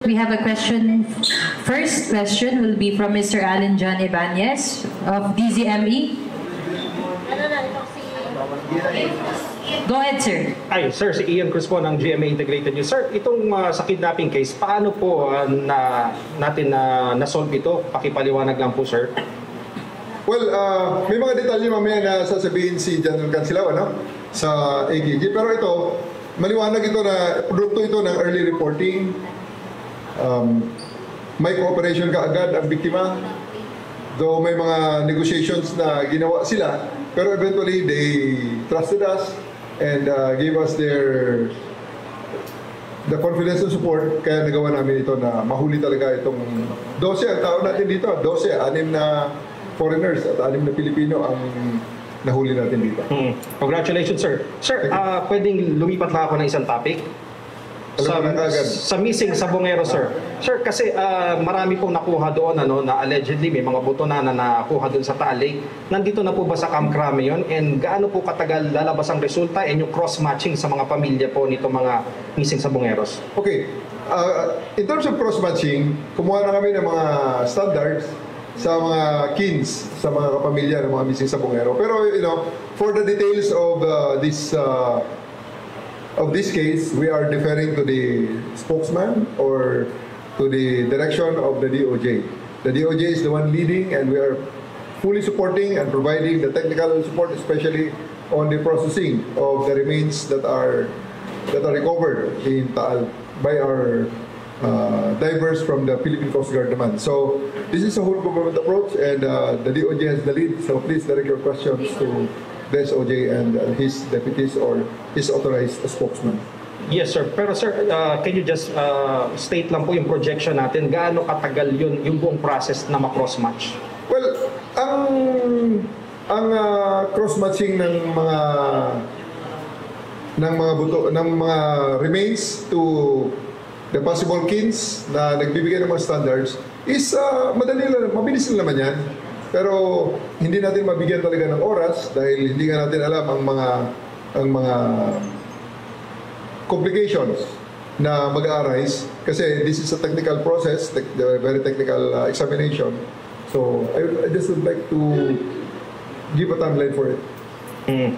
We have a question. First question will be from Mr. Alan John Ibanez of DZME. Go ahead, sir. Ay, sir, si Ian Cruz po ng GMA Integrated News. Sir, itong sa kidnapping case, paano po natin na-solve ito? Pakipaliwanag lang po, sir. Well, may mga detalye mamaya na sasabihin si General Cancilao, no? Sa AKG. Pero ito, maliwanag ito na produkto ito ng early reporting. May cooperation kaagad ang biktima. Though may mga negotiations na ginawa sila, pero eventually they trusted us and gave us the confidence and support. Kaya nagawa namin ito na mahuli talaga itong 12 ang tao natin dito. 12, 6 na foreigners at 6 na Pilipino ang nahuli natin dito. Congratulations, sir. Sir, pwedeng lumipat lang ako ng isang topic? Sa missing sa Bungero, sir. Sir, kasi marami pong nakuha doon na allegedly may mga buto na nakuha doon sa Taal Lake. Nandito na po ba sa Camp Crame yun? And gaano po katagal lalabas ang resulta and yung cross-matching sa mga pamilya po nito mga missing sa Bungeros? Okay. In terms of cross-matching, kumuha na kami ng mga standards sa mga kins, sa mga kapamilya ng mga missing sa Bungero. Pero, for the details of this case, we are deferring to the spokesman or to the direction of the DOJ. The DOJ is the one leading, and we are fully supporting and providing the technical support, especially on the processing of the remains that are recovered in Taal by our divers from the Philippine Coast Guard naman. So this is a whole government approach, and the DOJ has the lead. So please direct your questions to the SOJ and his deputies or his authorized spokesman. Yes, sir. Pero sir, can you just state lang po yung projection natin? Gaano katagal yung buong process na ma-cross-match? Well, ang cross-matching ng mga remains to the possible kins na nagbibigay ng mga standards is madali lang, mabilis lang naman yan. Pero hindi natin mabigyan talaga ng oras dahil hindi nga natin alam ang mga complications na mag-arise kasi this is a technical process, very technical examination. So I just would like to give a timeline for it.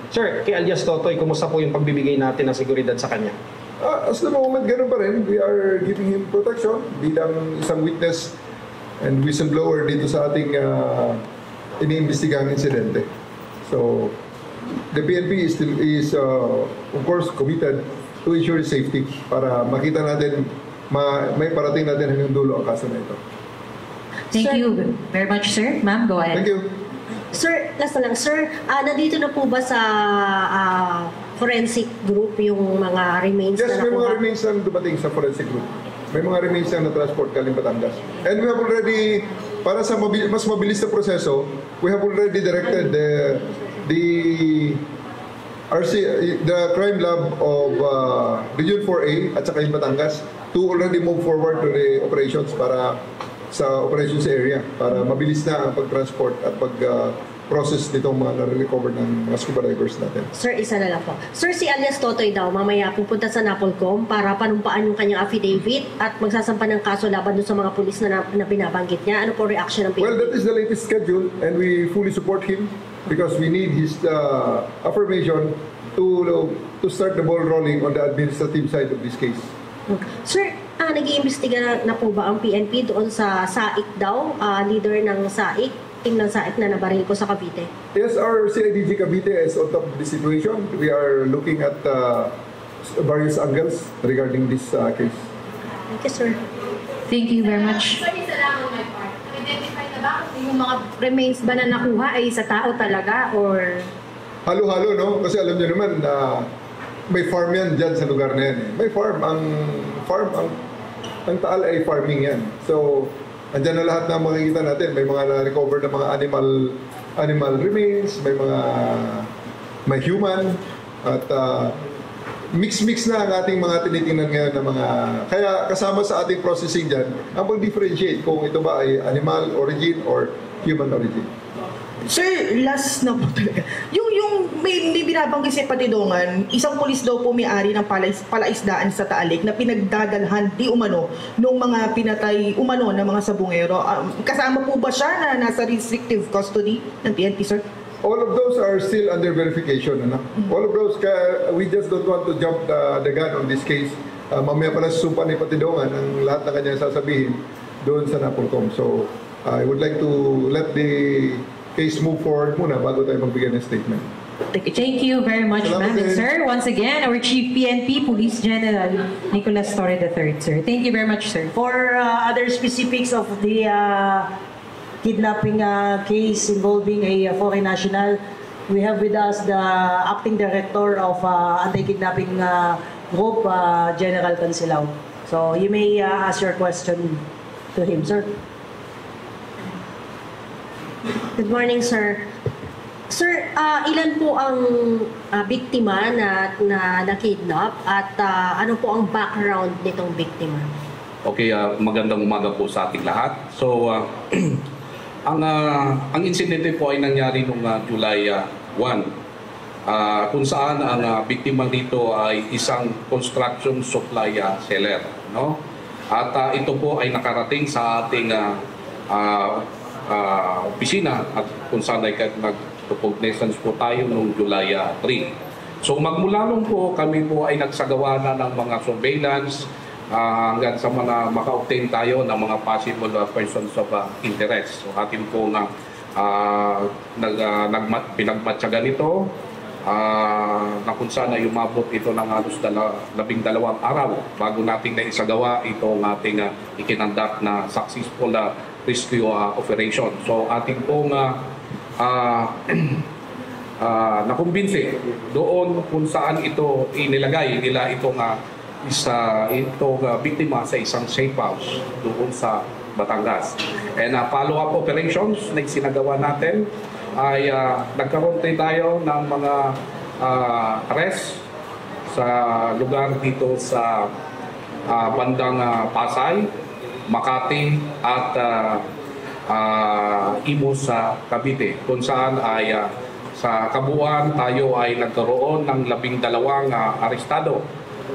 Sir, kay alias Totoy, kumusta po yung pagbibigay natin ng seguridad sa kanya? As the moment, ganun pa rin. We are giving him protection bilang isang witness and whistleblower dito sa ating iniimbestigang insidente. So, the PNP is of course committed to ensure safety para makita natin, may parating natin hanggang dulo ang kaso na ito. Thank you very much, sir. Ma'am, go ahead. Thank you. Sir, last na lang. Sir, nandito na po ba sa forensic group yung mga remains Yes, na may nakuha? mga remains na dumating sa forensic group. May mga remains na na-transport galing Batangas. And we have already, para sa mas mabilis na proseso, we have already directed the crime lab of Region 4A at saka yung Batangas to already move forward to the operations para sa operations area para mabilis na ang pag-transport at pag-process nitong mga na-recover ng mga scuba divers natin. Sir, isa na lang po. Sir, si alias Totoy daw mamaya pupunta sa NAPOLCOM para panumpaan yung kanyang affidavit at magsasampa ng kaso laban doon sa mga pulis na binabanggit niya. Ano po reaction ng PNP? Well, that is the latest schedule and we fully support him because we need his affirmation to start the ball rolling on the administrative side of this case. Sir, nag-iimbestiga na po ba ang PNP doon sa SAIC daw, leader ng SAIC, team ng SAIC na nabaril ko sa Cavite? Yes, our CIDG Cavite is on top of the situation. We are looking at various angles regarding this case. Thank you, sir. Thank you very much. Sorry, isa lang on my part. Identify na ba kung yung mga remains ba na nakuha ay sa tao talaga or... Halo-halo, no? Kasi alam niyo naman na may farm yan dyan sa lugar na yan. May farm. Ang Taal ay farming yan. So, andyan na lahat na makikita natin. May mga na-recover na mga animal remains, may human, at mix-mix na ang ating mga tinitingnan ngayon na mga... Kaya kasama sa ating processing dyan, ang pag-differentiate kung ito ba ay animal origin or human origin. Sir, last na po talaga. Yung may binabanggit si Patidongan, isang pulis daw po may-ari ng palaisdaan sa Taalik na pinagdadalhan di umano nung mga pinatay umano ng mga sabungero. Kasama po ba siya na nasa restrictive custody ng PNP, sir? All of those are still under verification. Ano? All of those, we just don't want to jump the gun on this case. Mamaya pala susumpa ni Patidongan ang lahat na kanyang sasabihin doon sa Napolcom. So, I would like to let the case move forward muna bago tayo magbigay ng statement. Thank you very much, Salamat ma'am and din. sir. Once again, our Chief PNP, Police General Nicolas Torre III, sir. Thank you very much, sir. For other specifics of the kidnapping case involving a foreign national, we have with us the acting director of anti-kidnapping group, General Cansilao. So you may ask your question to him, sir. Good morning, sir. Sir, ilan po ang biktima na kidnap at ano po ang background nitong biktima? Okay, magandang umaga po sa ating lahat. So, ang insidente po ay nangyari noong July 1, kung saan ang biktima dito ay isang construction supply seller, no? At ito po ay nakarating sa ating opisina at kung saan ay nag-cognizance po tayo noong July 3. So magmula nung po kami po ay nagsagawa na ng mga surveillance hanggang sa mga maka-obtain tayo ng mga possible persons of interest. So atin po na pinagmatyagan ito na kung saan ay umabot ito ng halos 12 araw bago nating naisagawa itong ating ikinandak na successful rescue operation. So ating pong nakumbinsi doon kung saan ito inilagay nila itong biktima sa isang safe house doon sa Batangas. And follow-up operations na sinagawa natin ay nagkaroon tayo ng mga arrest sa lugar dito sa bandang Pasay, Makati at Imus sa Cavite, kung saan ay sa kabuuan tayo ay nagkaroon ng 12 arestado.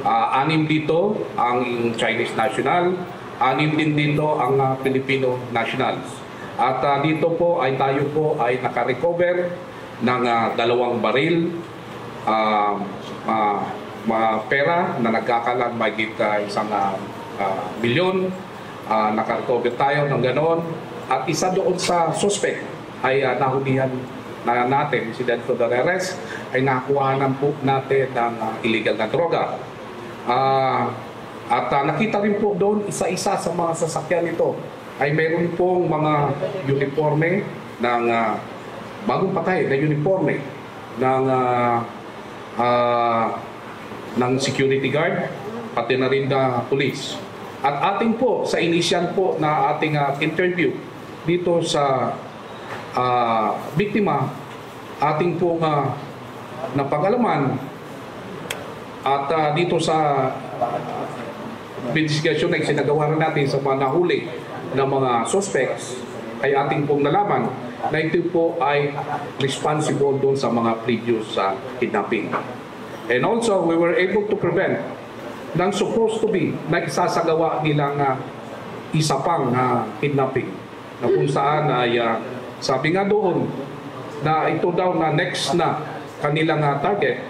6 dito ang Chinese national, 6 din dito ang Filipino nationals. At dito po ay tayo po ay nakarecover ng 2 baril, pera na nagkakalang mahigit 1 milyon. Nakarecover tayo ng ganon. At isa doon sa suspect ay nahulihan na natin, incident to the arrest, ay nakuhanan po natin ng illegal na droga. At nakita rin po doon isa-isa sa mga sasakyan nito ay mayroon pong mga uniforme ng bagong patay na uniforme ng security guard, pati na rin na police. At ating po, sa initial po na ating interview dito sa biktima, ating po napag-alaman at dito sa investigation na isinagawa natin sa mga nahuli ng mga suspects ay ating pong nalaman na ito po ay responsible doon sa mga previous kidnapping. And also, we were able to prevent ng supposed to be na isasagawa nilang isa pang kidnapping na kung saan ay sabi nga doon na ito daw na next na kanilang target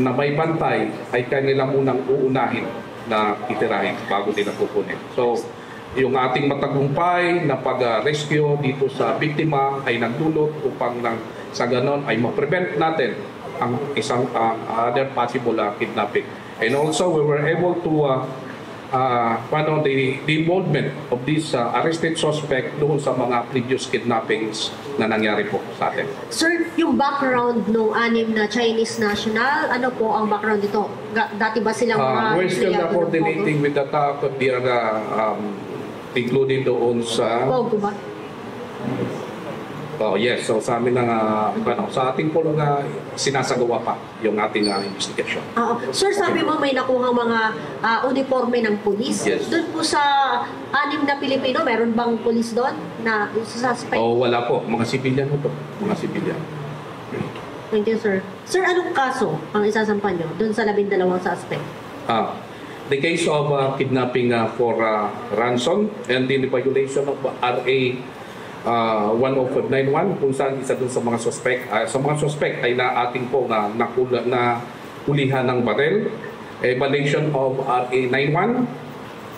na may bantay ay kanilang unang uunahin na itirahin bago nila kukunin. So, yung ating matagumpay na pag-rescue dito sa biktima ay nagdulot upang sa ganon ay ma-prevent natin ang isang other possible kidnapping. And also, we were able to the involvement of this arrested suspect doon sa mga previous kidnappings na nangyari po sa atin. Sir, yung background ng 6 na Chinese national, ano po ang background dito? Dati ba silang mga... We're still coordinating with the top of the including doon sa... Pogo ba? Oh, yes. So sa amin sa ating po sinasagawa pa yung ating investigation. Sir, sabi mo may nakuhang mga uniforme ng pulis. Yes. Doon po sa 6 na Pilipino, meron bang pulis doon na suspect? Oh, wala po. Mga civilian po. Mga civilian. Thank you, sir. Sir, anong kaso ang isasampan nyo doon sa 12 suspect? The case of kidnapping for ransom and the violation of RA 10591 kung saan isa dun sa mga suspect ay na ating po na ulihan ng barel, a violation of RA 91,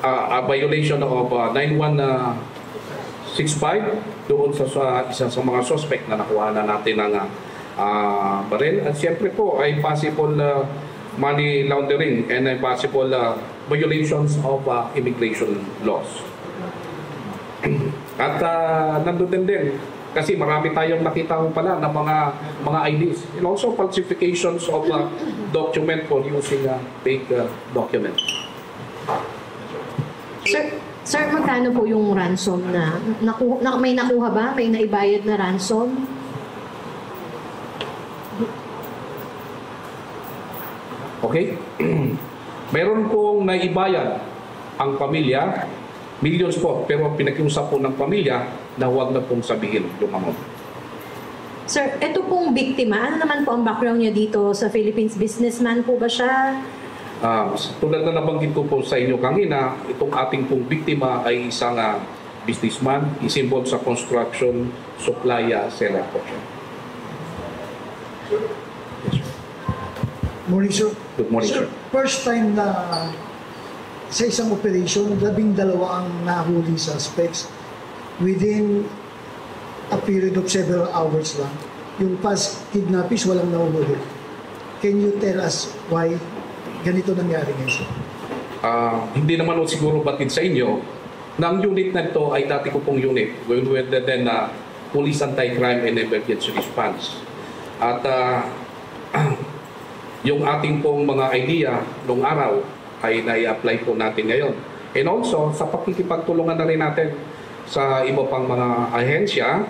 a violation of 9165 doon sa isa sa mga suspect na nakuha na natin ng barel, at siyempre po ay possible money laundering and possible violations of immigration laws. At nandun din kasi marami tayong nakita pala ng mga IDs and also falsifications of document for using fake document. Sir, magkano po yung ransom na may nakuha ba? May naibayad na ransom? Okay? Meron pong naibayad ang pamilya, millions po, pero pinakiusap po ng pamilya na huwag na pong sabihin yung amount. Sir, ito pong biktima, ano naman po ang background niya dito sa Philippines? Businessman po ba siya? Tulad na nabanggit ko po sa inyo kanina, itong ating pong biktima ay isang businessman, is involved sa construction, supply, seller po siya. Yes, sir. Morning, sir. Good morning, sir. First time na sa isang operation, 12 ang nahuli suspects within a period of several hours lang. Yung past kidnappings, walang nahuli. Can you tell us why ganito nangyari ngayon, sir? Hindi naman siguro batid sa inyo na ang unit na ito ay dati ko pong unit with Police Anti-Crime and Emergency Response. At yung ating pong mga idea noong araw ay nai-apply po natin ngayon. And also, sa pakikipagtulungan na rin natin sa iba pang mga ahensya,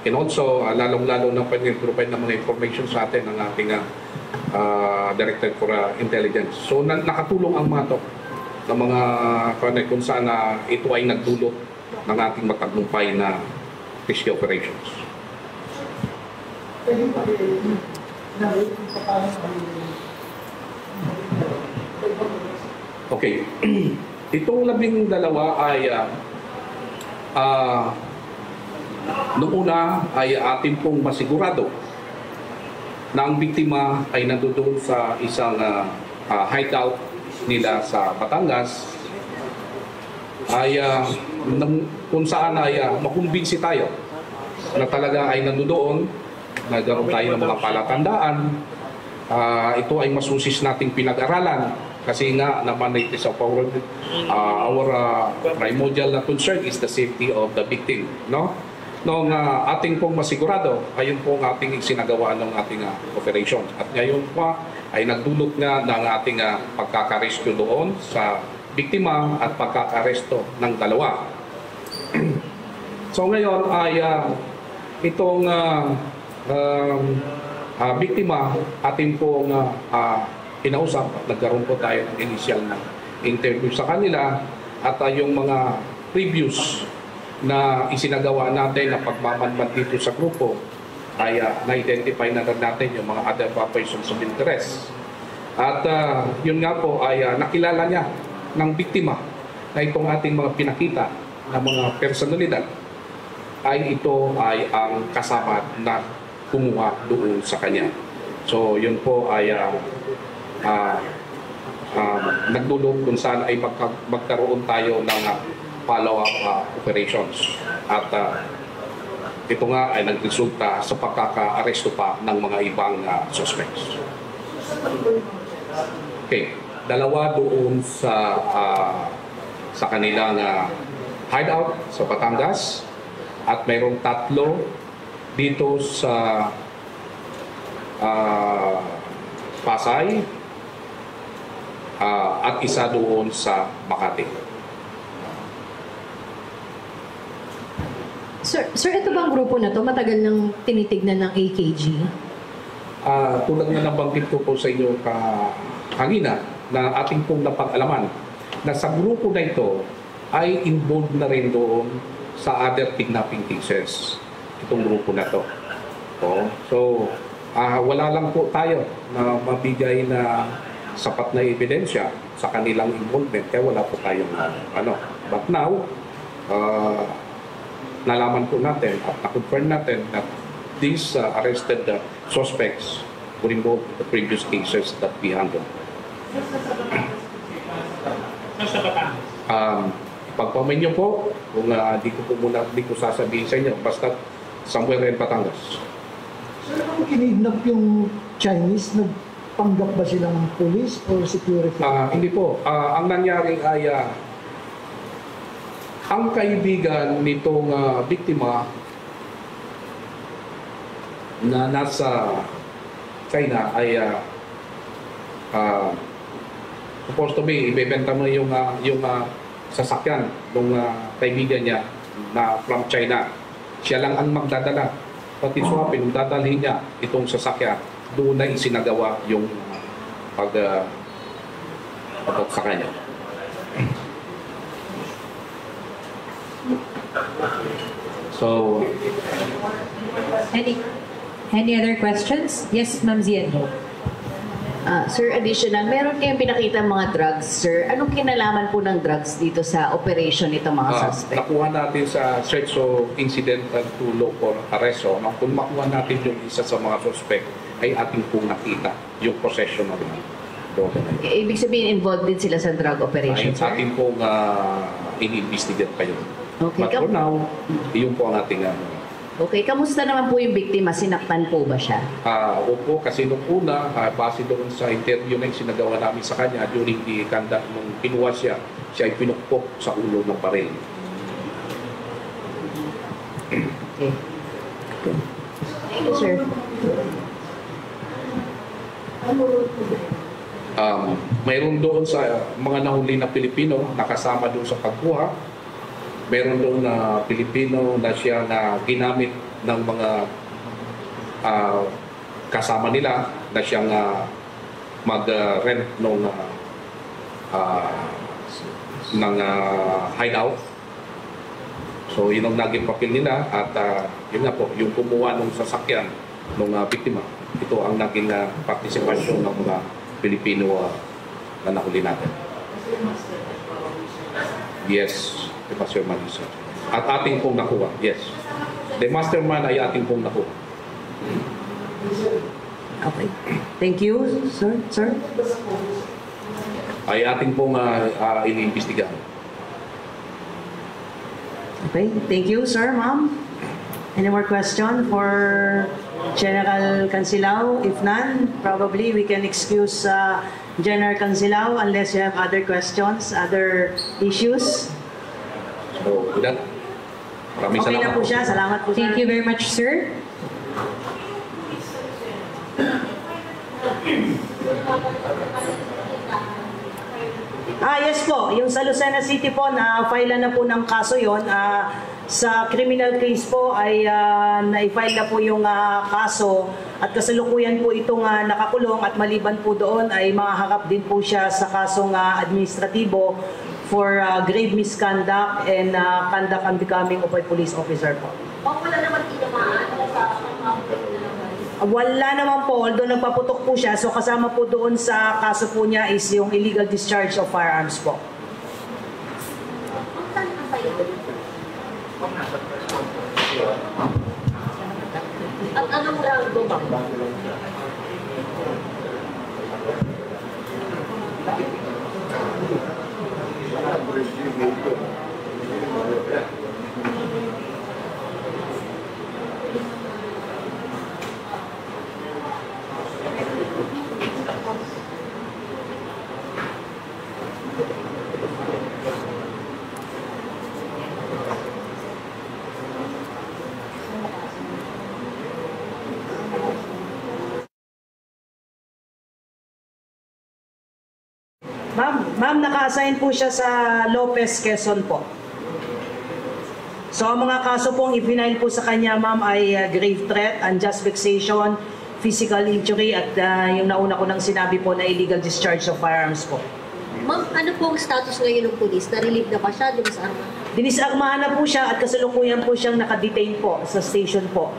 and also, lalong-lalo na pag-provide ng mga information sa atin ng ating Director for Intelligence. So, nakatulong ang mga to ng mga kung saan ito ay nagdulot ng ating matagumpay na rescue operations. Okay. Itong 12 ay noong una ay atin pong masigurado na ang biktima ay nandoon sa isang hideout nila sa Batangas, ay kung saan ay makumbinsi tayo na talaga ay nandoon, nagkaroon tayo ng mga palatandaan. Ito ay masusis nating pinag-aralan kasi nga naman it is our primordial concern is the safety of the victim, no? Noong ating pong masigurado, ayun po ang ating sinagawa ng ating operation. At ngayon po ay nagdulot nga ng ating pagkakaresto doon sa biktima at pagkakaresto ng dalawa. So ngayon ay itong biktima ating pong kinausap at nagkaroon po tayo ng initial na interview sa kanila at yung mga previous na isinagawa natin na pagmamanman dito sa grupo ay na-identify na natin yung mga other persons of interest. At yun nga po ay nakilala niya ng biktima na itong ating mga pinakita na mga personalidad ay ito ay ang kasama na kumuha doon sa kanya. So yun po ay nagdulot kung saan ay magkaroon tayo ng follow-up operations. At ito nga ay nagresulta sa pagkaka-aresto pa ng mga ibang suspects. Okay, dalawa doon sa kanilang hideout sa Batangas at mayroong 3 dito sa Pasay at isa doon sa Makati. Sir, ito bang grupo na to matagal nang tinitignan ng AKG? Tulad na nabanggit ko po sa inyo kanina na ating pong napag-alaman na sa grupo na ito ay involved na rin doon sa other kidnapping cases. Itong grupo na to. So, wala lang po tayo na mabigay na sapat na ebidensya sa kanilang involvement kaya wala po tayong But now, nalaman po natin at na-confirm natin that these arrested suspects were involved in the previous cases that we handled. Pagpamin niyo po, kung di ko sasabihin sa inyo, basta somewhere in Batangas. Sir, kung kinidnap yung Chinese, nagpanggap ba silang police or security? Hindi po. Ang nangyari ay ang kaibigan nitong biktima na nasa China ay supposed to be ibebenta mo yung sasakyan ng kaibigan niya na from China. Siya lang ang magdadala. Pati swapin, dadalhin niya itong sasakyan. Doon na isinagawa yung pag sa kanya. So, Any other questions? Yes, Ma'am Zienbo. Sir, additional, meron kayong pinakita mga drugs, sir. Anong kinalaman po ng drugs dito sa operation nitong mga suspect? Nakuha natin sa search of incidental to lawful arrest. Kung makuha natin yung isa sa mga suspect, ay ating pong nakita yung possession ng droga na yun. Ibig sabihin, involved din sila sa drug operation, sir? Ating pong in-investigate pa yun. Okay. But for now, yun po ang ating Okay, kamusta naman po yung biktima? Sinaktan po ba siya? Opo, kasi nung una, base doon sa interview na yung sinagawa namin sa kanya during the conduct nung kinuha siya ay pinukpok sa ulo ng baril. Okay. Thank you, sir. Mayroon doon sa mga nahuli na Pilipino nakasama doon sa pagkuha. Meron doon na Pilipino na siya na ginamit ng mga kasama nila na siyang mag-rent ng hideout. So yun ang naging papel nila at yun nga po, yung kumuha ng sasakyan ng biktima. Ito ang naging partisipasyon ng mga Pilipino na nahuli natin. Yes. The mastermind is at ating pong nakuha. Yes. The mastermind ay ating pong nakuha. Okay. Thank you, sir. Ay ating pong iniimbestigahan. Okay. Thank you, sir, ma'am. Any more question for General Cansilao? If none, probably we can excuse General Cansilao unless you have other questions, other issues. So, with that, maraming Okay salamat na po siya. Salamat po, sir. Thank you very much, sir. Yes po. Yung sa Lucena City po, na-file na po ng kaso yon. Sa criminal case po ay na-file na po yung kaso at kasalukuyan po itong nakakulong at maliban po doon ay mahaharap din po siya sa kasong administratibo for grave misconduct and conduct unbecoming of a police officer po. Wala naman tinamaan Wala naman po, although nagpaputok po siya, so kasama po doon sa kaso po niya is yung illegal discharge of firearms po. At anong rango ba? Ma'am, naka-assign po siya sa Lopez, Quezon po. So ang mga kaso pong ipinail po sa kanya, ma'am, ay grave threat, unjust vexation, physical injury, at yung nauna ko nang sinabi po na illegal discharge of firearms po. Ma'am, ano po ang status ngayon ng pulis? Na-relieve na ba siya? Dinisarmahan na po siya at kasalukuyan po siyang nakadetain po sa station po.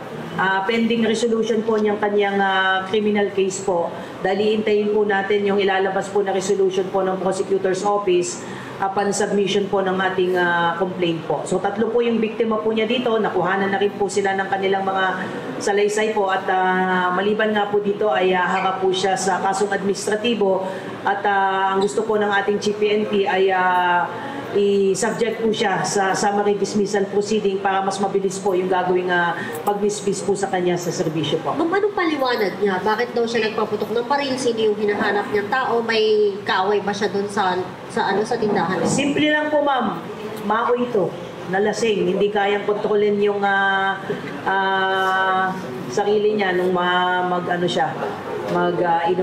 Pending resolution po niyang kanyang criminal case po. Dahil iintayin po natin yung ilalabas po na resolution po ng prosecutor's office upon submission po ng ating complaint po. So 3 po yung biktima po niya dito, nakuhanan na rin po sila ng kanilang mga salaysay po at maliban nga po dito ay harap po siya sa kasong administratibo at ang gusto po ng ating Chief PNP ay i-subject po siya sa summary dismissal proceeding para mas mabilis po yung gagawing pag-dismiss po sa kanya sa serbisyo po. Ma'am, anong paliwanag niya? Bakit daw siya nagpaputok ng baril? Sino yung hinahanap niyang tao? May kaaway ba siya doon sa tindahan? Simple lang po, ma'am. Mao ito, nalasing. Hindi kayang kontrolin yung sarili niya nung mag-inom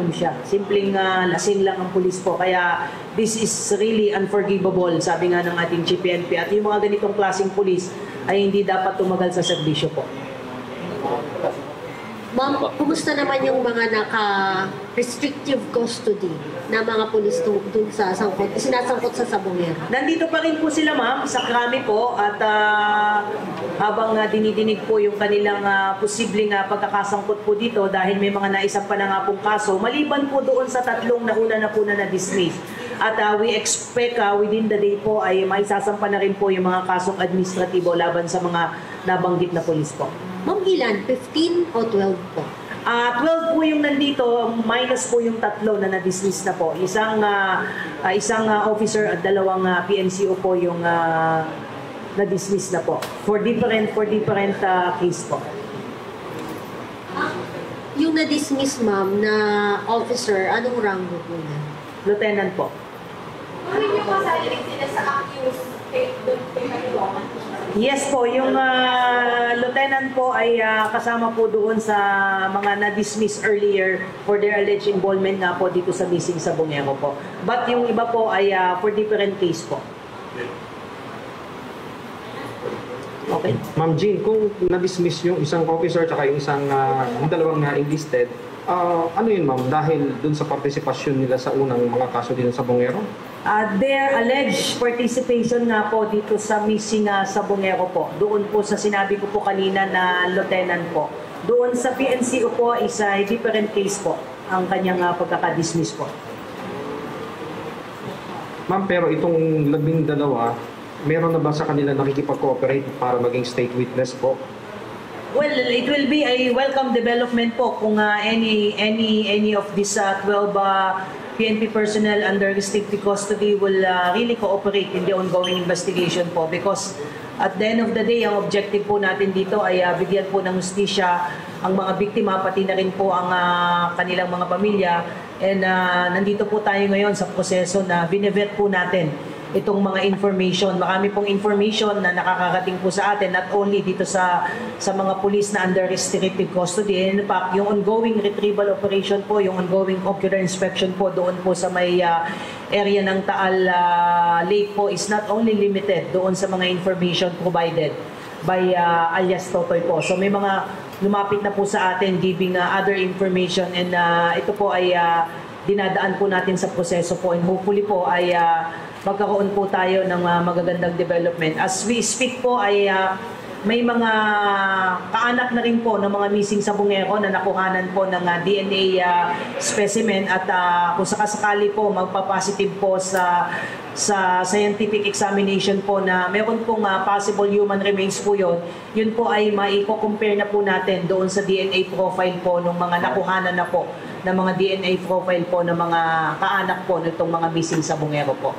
siya. Simpleng lasing lang ang pulis po. Kaya this is really unforgivable, sabi nga ng ating Chief PNP. At yung mga ganitong klaseng pulis ay hindi dapat tumagal sa serbisyo po. Ma'am, kumusta naman yung mga naka-restrictive custody na mga pulis doon sa sinasangkot sa Sabongero? Nandito pa rin po sila, ma'am, sa krami po at habang dinidinig po yung kanilang posibleng pagkakasangkot po dito dahil may mga naisampa na nga pong kaso, maliban po doon sa 3 nauna na po na dismiss. At we expect within the day po ay maisasampa na rin po yung mga kasong administratibo laban sa mga nabanggit na pulis po. Ma'am, ilan? 15 o 12 po? 12 po yung nandito, minus po yung 3 na na-dismiss na po. Isang officer at 2 PNCO po yung na-dismiss na po. For different case po. Yung na-dismiss, ma'am, na officer, anong rango po niya? Lieutenant po. Ano yung masaling sila sa accused doon kay Matulungan? Yes po, yung lieutenant po ay kasama po doon sa mga na-dismiss earlier for their alleged involvement nga po dito sa missing sa Sabongero po. But yung iba po ay for different case po. Okay. Ma'am Jean, kung na-dismiss yung isang officer at yung yung 2 enlisted, ano yun, ma'am? Dahil dun sa partisipasyon nila sa unang mga kaso dito sa Sabongero? Their alleged participation nga po dito sa missing sa Sabongero po. Doon po sa sinabi ko po kanina na lieutenant po. Doon sa PNCO po is a different case po ang kanyang pagkakadismiss po. Ma'am, pero itong 12, meron na ba sa kanila nakikipag-cooperate para maging state witness po? Well, it will be a welcome development po kung any of these 12 PNP personnel under restricted custody will really cooperate in the ongoing investigation po because at the end of the day, ang objective po natin dito ay bigyan po ng hustisya ang mga biktima pati na rin po ang kanilang mga pamilya and nandito po tayo ngayon sa proseso na binevet po natin itong mga information. Marami pong information na nakakarating po sa atin, not only dito sa mga pulis na under restricted custody. In fact, yung ongoing retrieval operation po, yung ongoing ocular inspection po doon po sa may area ng Taal Lake po is not only limited doon sa mga information provided by alias Totoy po. So may mga lumapit na po sa atin giving other information and ito po ay dinadaan po natin sa proseso po and hopefully po ay magkakaroon po tayo ng magagandang development. As we speak po ay may mga kaanak na rin po ng mga missing Sabongero na nakuhanan po ng DNA specimen at kung sakasakali po magpa-positive po sa scientific examination po na meron pong possible human remains po yun po ay maiko-compare na po natin doon sa DNA profile po ng mga nakuhanan na po ng mga DNA profile po ng mga kaanak po nitong mga missing Sabongero po.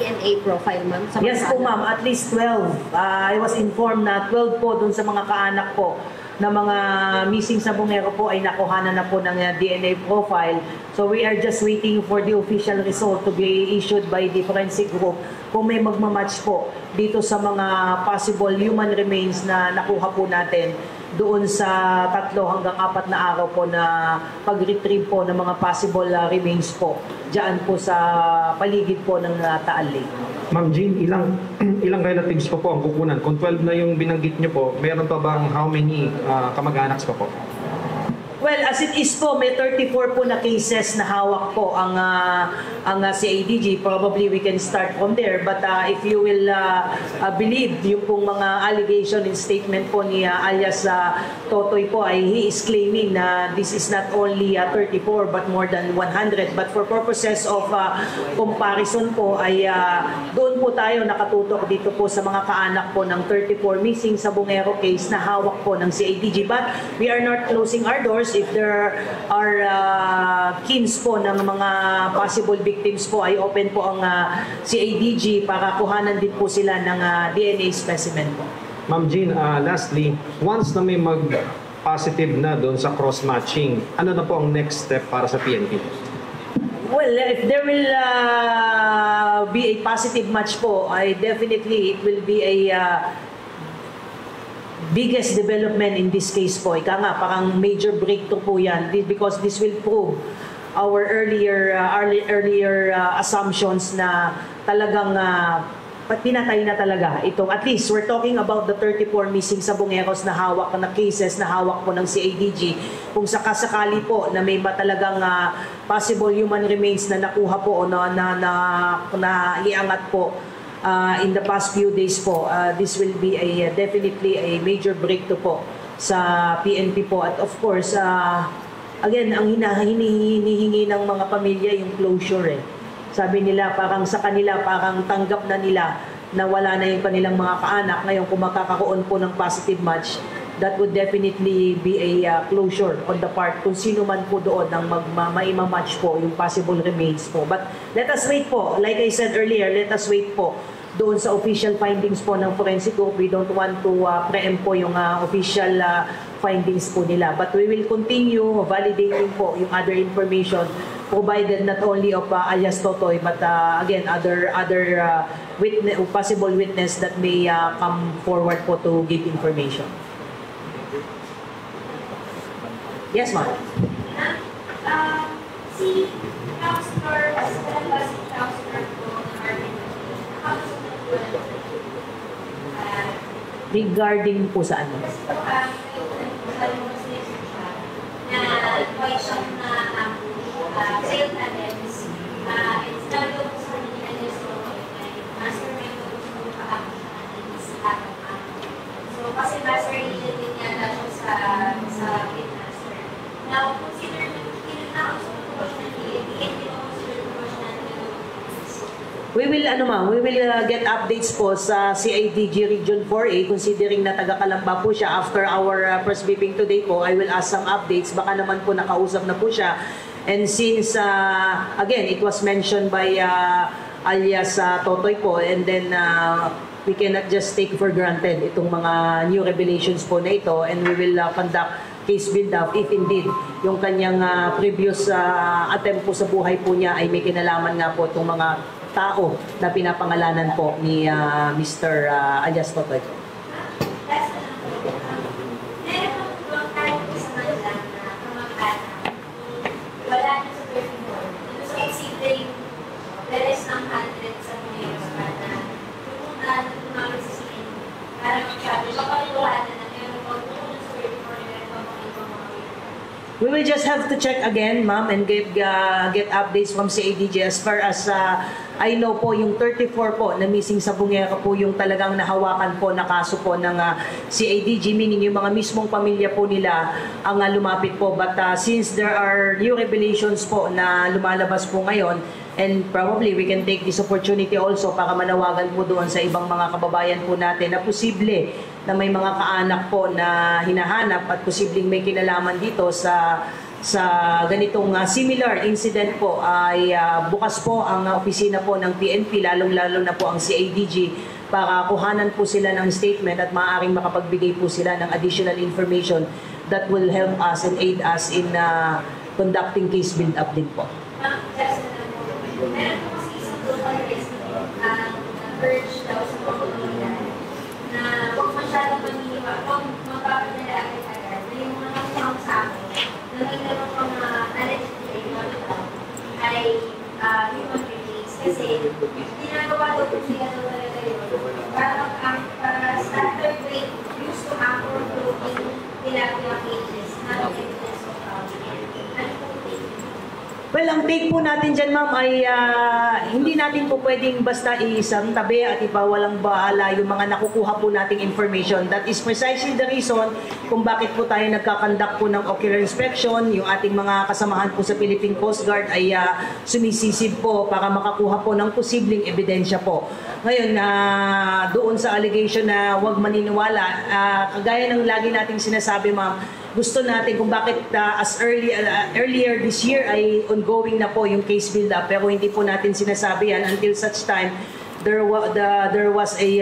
DNA profile, ma'am? Yes po, ma'am. At least 12. I was informed na 12 po dun sa mga kaanak po na mga missing Sabongero po ay nakuhanan na po ng DNA profile. So we are just waiting for the official result to be issued by the forensic group kung may magmamatch po dito sa mga possible human remains na nakuha po natin doon sa 3 hanggang 4 na araw po na pag-retrieve po ng mga possible remains po diyan po sa paligid po ng Taal Lake. Ma'am Jean, ilang relatives pa po ang kukunan? Kung 12 na yung binanggit nyo po, meron pa bang how many kamag-anaks pa po? Well, as it is po, may 34 po na cases na hawak po ang CADG. Probably we can start from there. But if you will believe yung pong mga allegation and statement po ni alias Totoy po, ay he is claiming na this is not only 34 but more than 100. But for purposes of comparison po, ay doon po tayo nakatutok dito po sa mga kaanak po ng 34 missing sa Bungero case na hawak po ng CADG. But we are not closing our doors. If there are kins po ng mga possible victims po, ay open po ang CADG para kuhanan din po sila ng DNA specimen po. Ma'am Jean, lastly, once na may mag-positive na doon sa cross-matching, ano na po ang next step para sa PNP? Well, if there will be a positive match po, I definitely it will be a biggest development in this case po. Ika nga, parang major breakthrough po yan because this will prove our earlier assumptions na talagang pinatay na talaga itong, at least we're talking about the 34 missing sa Bungeros na hawak na cases na hawak po ng CADG. Kung sakasakali po na may talagang possible human remains na nakuha po o na iangat po in the past few days po, this will be definitely a major breakthrough po sa PNP po. At of course, again, ang hinihingi ng mga pamilya yung closure eh. Sabi nila, parang sa kanila, parang tanggap na nila na wala na yung kanilang mga kaanak. Ngayon, kung makakaroon po ng positive match, that would definitely be a closure on the part kung sino man po doon ang maimamatch po yung possible remains po. But let us wait po. Like I said earlier, let us wait po doon sa official findings po ng forensic group. We don't want to preempt po yung official findings po nila. But we will continue validating po yung other information provided not only of alias Totoy but again other possible witness that may come forward po to give information. Yes, ma'am. Si Counselor, si Counselor po ng RMP, regarding po sa ano? Na invite siya na sales attendance. It's not po sa kanila niya so mastermind po gusto kahapon siya sa so kasi mastermind din niya na siya sa Pitmaster. Now, consider we will get updates po sa CADG Region 4A considering na taga-Kalamba po siya. After our press briefing today po, I will ask some updates. Baka naman po nakausap na po siya. And since, again, it was mentioned by alias Totoy po, and then we cannot just take for granted itong mga new revelations po na ito, and we will conduct case build-up if indeed yung kanyang previous attempt po sa buhay po niya ay may kinalaman nga po itong mga tao na pinapangalanan po ni Mr. alias Totoy. Wala na sa 34. Ito sa considering the rest ng 100 sa Bungeros na pupunta na tumawag sa CN para mag-sabi. Baka iwanan na meron po pupunta sa 34 na meron po ibang mga We will just have to check again, ma'am, and get updates from CADG. As far as I know po, yung 34 po na missing sa Bungero po yung talagang nahawakan po na kaso po ng CADG, meaning yung mga mismong pamilya po nila ang lumapit po. But since there are new revelations po na lumalabas po ngayon, and probably we can take this opportunity also para manawagan po doon sa ibang mga kababayan po natin na posible na may mga kaanak po na hinahanap at posibleng may kinalaman dito sa ganitong similar incident po ay bukas po ang opisina po ng PNP, lalong-lalo na po ang CADG para kuhanan po sila ng statement at maaaring makapagbigay po sila ng additional information that will help us and aid us in conducting case build-up din po. Meron po kasi isang total risk urge daw sa mga komunidad na huwag masyadong maniniwa, huwag magpapadala agad-agad na yung mga nakuha sa akin na may naman pang allegedly ay human remains kasi ginagawa daw po sila daw talaga yun Well, ang take po natin dyan, ma'am, ay hindi natin po pwedeng basta iisang tabi at ibawalang bahala yung mga nakukuha po nating information. That is precisely the reason kung bakit po tayo nagkakandak po ng ocular inspection. Yung ating mga kasamahan po sa Philippine Coast Guard ay sumisisid po para makakuha po ng posibleng ebidensya po. Ngayon, doon sa allegation na huwag maniniwala, kagaya ng lagi nating sinasabi, ma'am, gusto natin kung bakit earlier this year ay ongoing na po yung case build-up pero hindi po natin sinasabi yan until such time there was a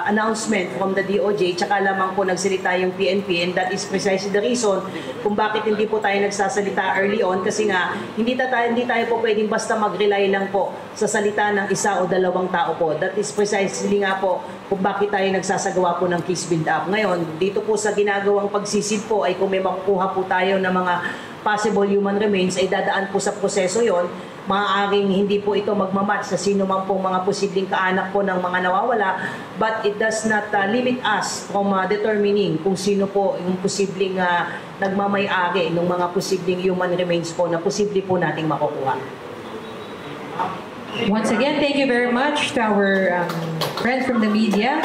announcement from the DOJ tsaka lamang po nagsalita yung PNP, and that is precisely the reason kung bakit hindi po tayo nagsasalita early on, kasi nga hindi tayo po pwedeng basta mag-rely lang po sa salita ng isa o dalawang tao po. That is precisely nga po kung bakit tayo nagsasagawa po ng case build-up. Ngayon, dito po sa ginagawang pagsisid po ay kung may makukuha po tayo ng mga possible human remains ay dadaan po sa proseso yon. Maaaring hindi po ito magmamatch sa sino man pong mga posibleng kaanak po ng mga nawawala, but it does not limit us from determining kung sino po yung posibleng nagmamay-ari ng mga posibleng human remains po na posible po nating makukuha. Once again, thank you very much to our friend from the media.